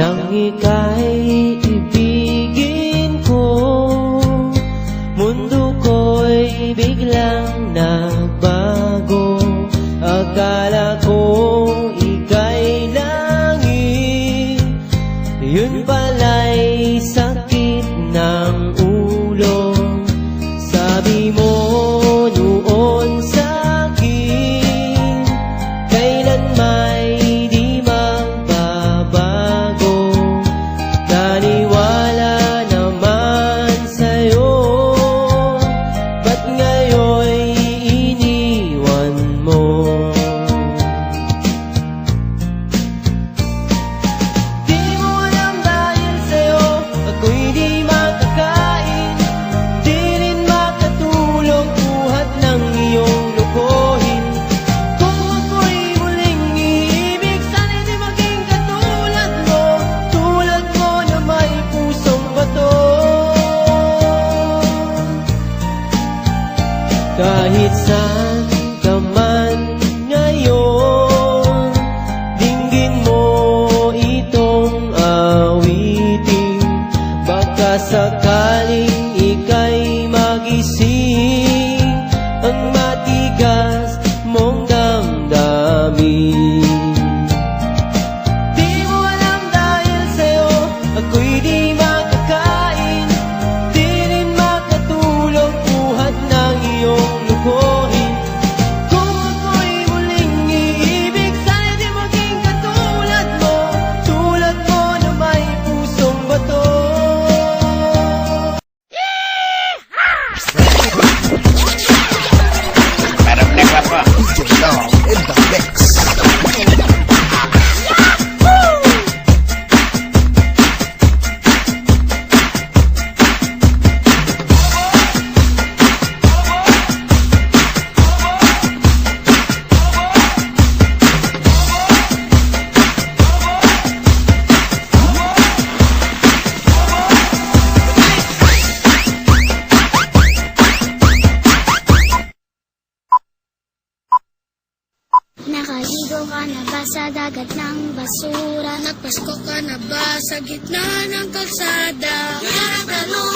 Nang ika'y ibigin ko, mundo ko'y biglang nagbago. Akala ko ika'y langit, yun pala'y sakit ng ulo. Sabi mo noon sa'kin, kailan may di magbabago. Naniwala naman sa'yo, ba't ngayon'y iniwan mo? Di mo alam dahil sa'yo ako'y di makakain, di rin makatulog buhat ng iyong lokohin. Kung ako'y muling iibig, sana'y di maging katulad mo, tulad mo na may pusong bato. Kahit saan ka man ngayon, dinggin mo itong awitin. Baka sakaling ika'y magising ang matigas mong damdamin. Di mo alam dahil sa'yo ako'y di makakain, di rin makatulog buhat ng iyong lukohin. Kung ako'y muling iibig, sana'y di maging katulad mo, tulad mo na may pusong bato. Para black pa. DJ Long in the mix. Nakaligo ka na ba sa dagat ng basura? Nagpasko ka na ba sa gitna ng kalsada? Yan ang tanong